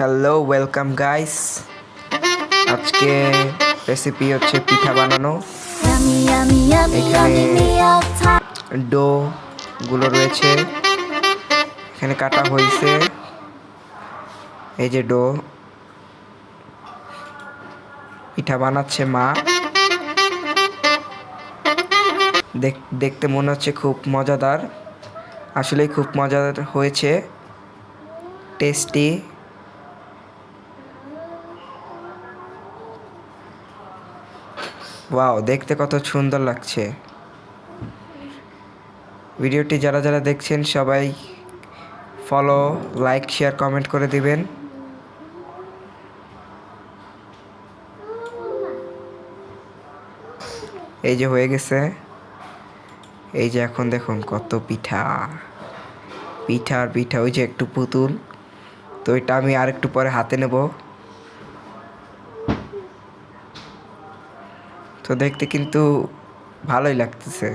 Hello welcome guys. আজকে recipe হচ্ছে পিঠা বানানো। এখানে ডো গুলো রয়েছে, এখানে কাটা হয়েছে। এই যে ডো, পিঠা বানাচ্ছে মা। দেখতে মনে হচ্ছে খুব মজাদার, আসলেই খুব মজাদার হয়েছে, টেস্টি। ওয়াও, দেখতে কত সুন্দর লাগছে। ভিডিওটি যারা যারা দেখছেন সবাই ফলো, লাইক, শেয়ার, কমেন্ট করে দিবেন। এই যে হয়ে গেছে, এই যে এখন দেখুন কত পিঠা পিঠা আর পিঠা। ওই যে একটু পুতুল, তো এটা আমি আর একটু পরে হাতে নেব। তো দেখতে কিন্তু ভালোই লাগতেছে।